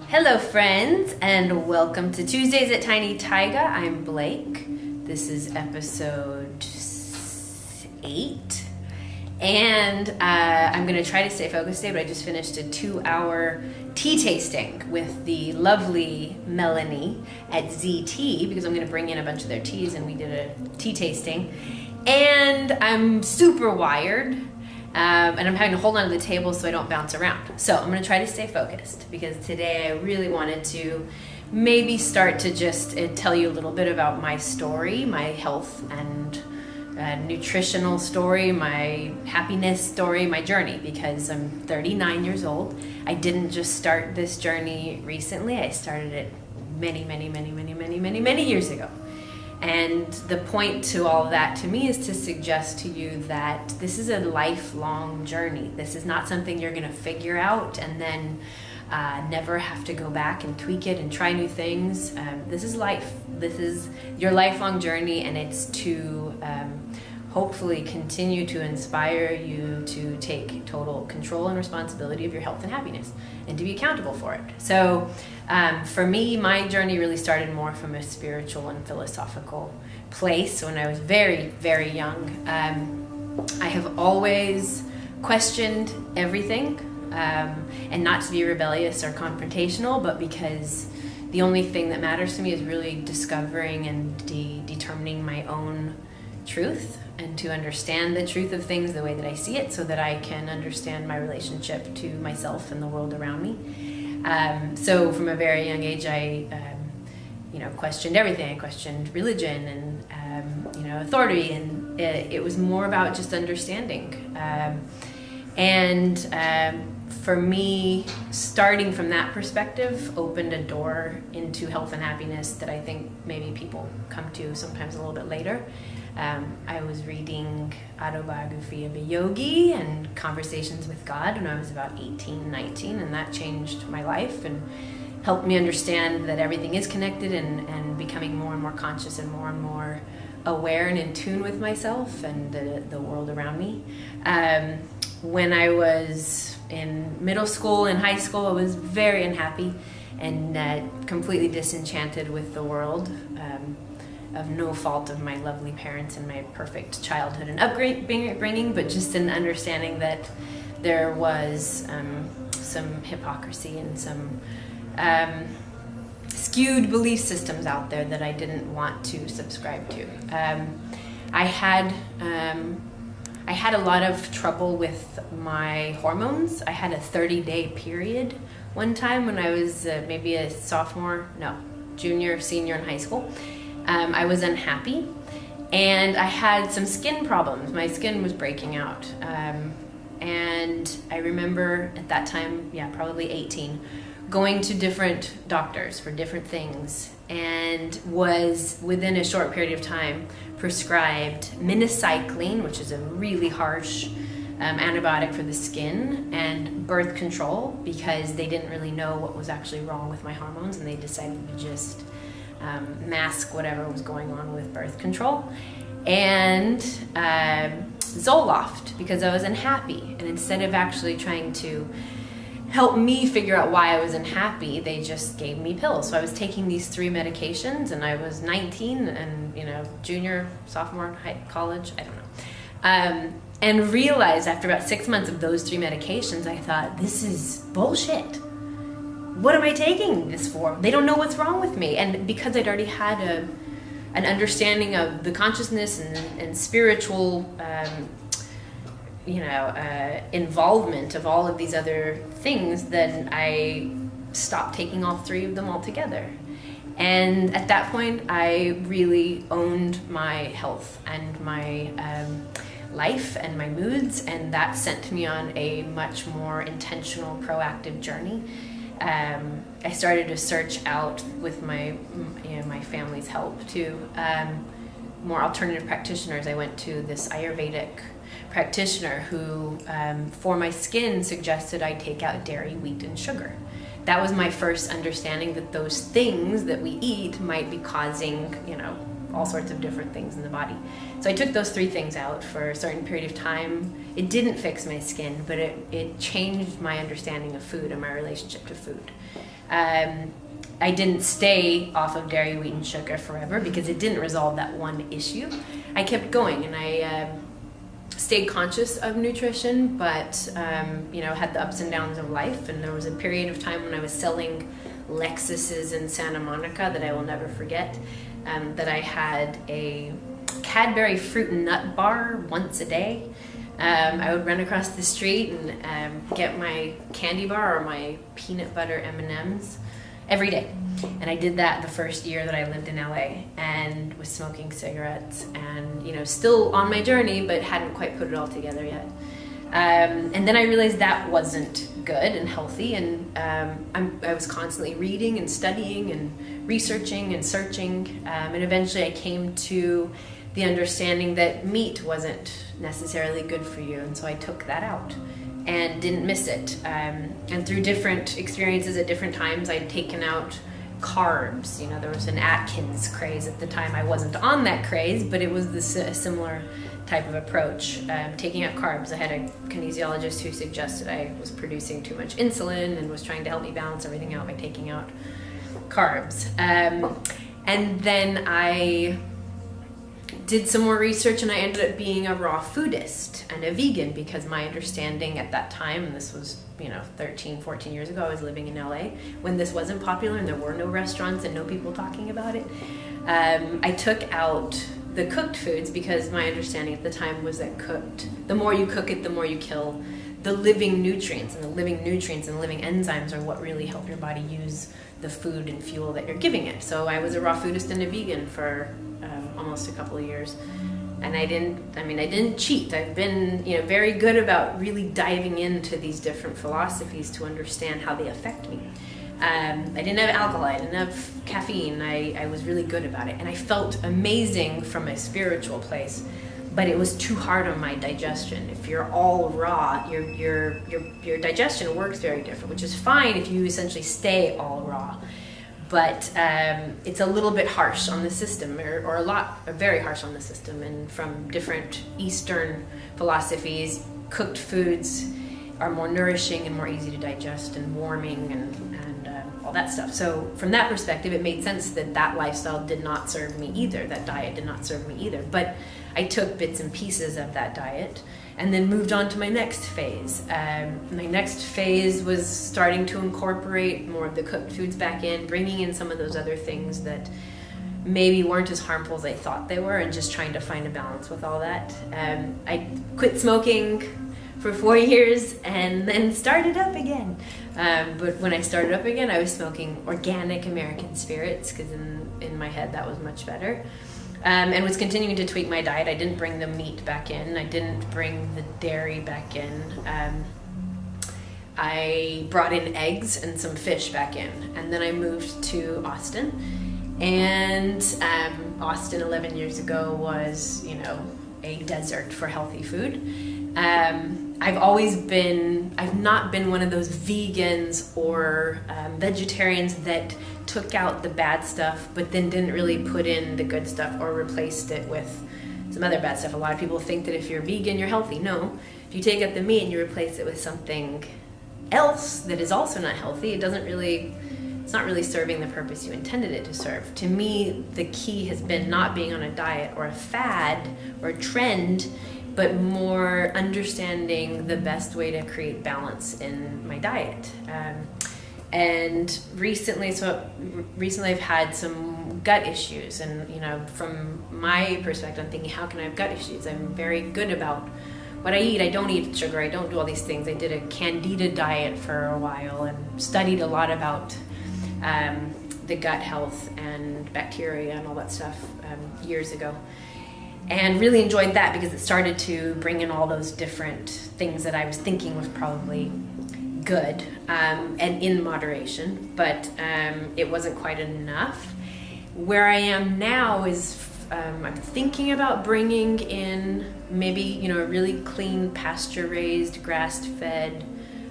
Hello friends, and welcome to Tuesdays at Tiny Taiga. I'm Blake. This is episode 8. And I'm going to try to stay focused today, but I just finished a 2-hour tea tasting with the lovely Melanie at ZT because I'm going to bring in a bunch of their teas, and we did a tea tasting. And I'm super wired. And I'm having to hold on to the table so I don't bounce around. So I'm going to try to stay focused because today I really wanted to maybe start to just tell you a little bit about my story, my health and nutritional story, my happiness story, my journey, because I'm 39 years old. I didn't just start this journey recently. I started it many years ago. And the point to all of that to me is to suggest to you that this is a lifelong journey. This is not something you're going to figure out and then never have to go back and tweak it and try new things. This is life. This is your lifelong journey, and it's to hopefully continue to inspire you to take total control and responsibility of your health and happiness and to be accountable for it. So for me, my journey really started more from a spiritual and philosophical place when I was very, very young. I have always questioned everything, and not to be rebellious or confrontational, but because the only thing that matters to me is really discovering and determining my own truth and to understand the truth of things the way that I see it so that I can understand my relationship to myself and the world around me. So from a very young age, I questioned everything. I questioned religion and authority, and it was more about just understanding. For me, starting from that perspective opened a door into health and happiness that I think maybe people come to sometimes a little bit later. I was reading Autobiography of a Yogi and Conversations with God when I was about 18, 19, and that changed my life and helped me understand that everything is connected and becoming more and more conscious and more aware and in tune with myself and the world around me. When I was in middle school and high school, I was very unhappy and completely disenchanted with the world, of no fault of my lovely parents and my perfect childhood and upbringing, but just an understanding that there was some hypocrisy and some skewed belief systems out there that I didn't want to subscribe to. I had a lot of trouble with my hormones. I had a 30-day period one time when I was maybe a junior, senior in high school. I was unhappy, and I had some skin problems. My skin was breaking out. And I remember at that time, probably 18, going to different doctors for different things, and was within a short period of time prescribed minocycline, which is a really harsh antibiotic for the skin, and birth control, because they didn't really know what was actually wrong with my hormones, and they decided to just mask whatever was going on with birth control. And Zoloft, because I was unhappy, and instead of actually trying to help me figure out why I was unhappy, they just gave me pills. So I was taking these 3 medications, and I was 19 and junior, sophomore, college, I don't know, and realized after about 6 months of those 3 medications, I thought, this is bullshit. What am I taking this for? They don't know what's wrong with me. And because I'd already had an understanding of the consciousness and spiritual involvement of all of these other things, then I stopped taking all 3 of them altogether. And at that point, I really owned my health and my life and my moods, and that sent me on a much more intentional, proactive journey. I started to search out with my family's help to more alternative practitioners. I went to this Ayurvedic practitioner who, for my skin, suggested I take out dairy, wheat, and sugar. That was my first understanding that those things that we eat might be causing, all sorts of different things in the body. So I took those 3 things out for a certain period of time, It didn't fix my skin, but it changed my understanding of food and my relationship to food. I didn't stay off of dairy, wheat, and sugar forever because it didn't resolve that one issue. I kept going, and I stayed conscious of nutrition, but had the ups and downs of life. And there was a period of time when I was selling Lexuses in Santa Monica that I will never forget, that I had a Cadbury fruit and nut bar once a day. I would run across the street and get my candy bar or my peanut butter M&Ms every day. And I did that the first year that I lived in LA and was smoking cigarettes and, still on my journey, but hadn't quite put it all together yet. And then I realized that wasn't good and healthy. And I was constantly reading and studying and researching and searching. And eventually I came to the understanding that meat wasn't necessarily good for you. And so I took that out and didn't miss it. And through different experiences at different times, I'd taken out carbs. There was an Atkins craze at the time. I wasn't on that craze, but it was a similar type of approach, taking out carbs. I had a kinesiologist who suggested I was producing too much insulin and was trying to help me balance everything out by taking out carbs. And then I did some more research, and I ended up being a raw foodist and a vegan because my understanding at that time, and this was 13, 14 years ago, I was living in LA when this wasn't popular and there were no restaurants and no people talking about it. I took out the cooked foods because my understanding at the time was that the more you cook it, the more you kill the living nutrients, and the living nutrients and living enzymes are what really help your body use the food and fuel that you're giving it. So I was a raw foodist and a vegan for almost a couple of years. And I didn't cheat. I've been, very good about really diving into these different philosophies to understand how they affect me. I didn't have alcohol, I didn't have caffeine. I was really good about it. And I felt amazing from a spiritual place, but it was too hard on my digestion. If you're all raw, your digestion works very different, which is fine if you essentially stay all raw. But it's a little bit harsh on the system, or very harsh on the system. And from different Eastern philosophies, cooked foods are more nourishing and more easy to digest and warming and all that stuff. So from that perspective, it made sense that lifestyle did not serve me either. That diet did not serve me either. But I took bits and pieces of that diet and then moved on to my next phase. My next phase was starting to incorporate more of the cooked foods back in, bringing in some of those other things that maybe weren't as harmful as I thought they were, and just trying to find a balance with all that. I quit smoking for 4 years and then started up again. But when I started up again, I was smoking organic American spirits because in my head that was much better. And was continuing to tweak my diet. I didn't bring the meat back in. I didn't bring the dairy back in. I brought in eggs and some fish back in. And then I moved to Austin. And Austin 11 years ago was, a desert for healthy food. I've not been one of those vegans or vegetarians that took out the bad stuff but then didn't really put in the good stuff or replaced it with some other bad stuff. A lot of people think that if you're vegan, you're healthy. No, if you take out the meat and you replace it with something else that is also not healthy, it's not really serving the purpose you intended it to serve. To me, the key has been not being on a diet or a fad or a trend, but more understanding the best way to create balance in my diet. And recently I've had some gut issues, and from my perspective, I'm thinking, how can I have gut issues? I'm very good about what I eat. I don't eat sugar. I don't do all these things. I did a candida diet for a while and studied a lot about the gut health and bacteria and all that stuff years ago. And really enjoyed that because it started to bring in all those different things that I was thinking was probably good and in moderation, but it wasn't quite enough. Where I am now is I'm thinking about bringing in maybe a really clean pasture-raised, grass-fed,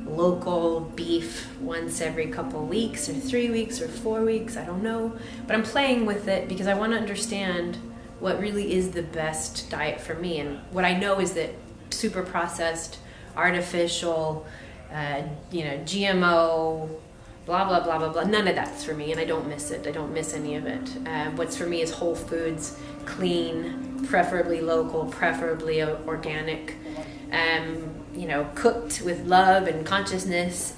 local beef once every couple weeks or 3 weeks or 4 weeks. I don't know, but I'm playing with it because I want to understand what really is the best diet for me. And what I know is that super processed, artificial, GMO, blah, blah, blah, blah, blah. None of that's for me, and I don't miss it. I don't miss any of it. What's for me is whole foods, clean, preferably local, preferably organic, cooked with love and consciousness.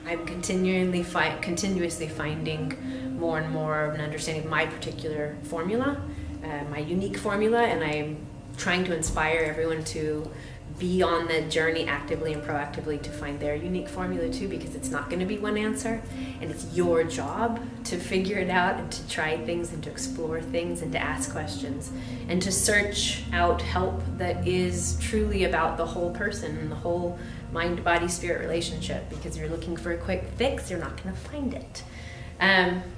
I'm continuously finding more and more of an understanding of my particular formula, my unique formula, and I'm trying to inspire everyone to be on the journey actively and proactively to find their unique formula too, because it's not going to be one answer, and it's your job to figure it out and to try things and to explore things and to ask questions and to search out help that is truly about the whole person and the whole mind, body, spirit relationship, because you're looking for a quick fix, you're not going to find it.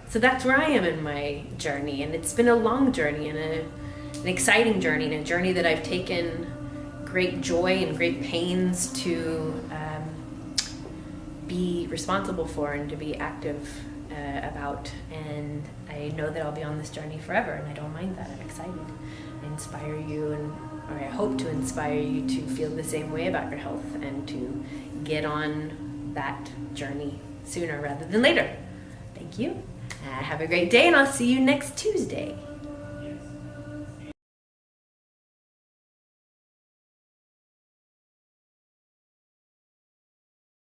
So that's where I am in my journey, and it's been a long journey and an exciting journey, and a journey that I've taken great joy and great pains to be responsible for and to be active about. And I know that I'll be on this journey forever, and I don't mind that. I'm excited. I inspire you, or I hope to inspire you to feel the same way about your health and to get on that journey sooner rather than later. Thank you. Have a great day, and I'll see you next Tuesday.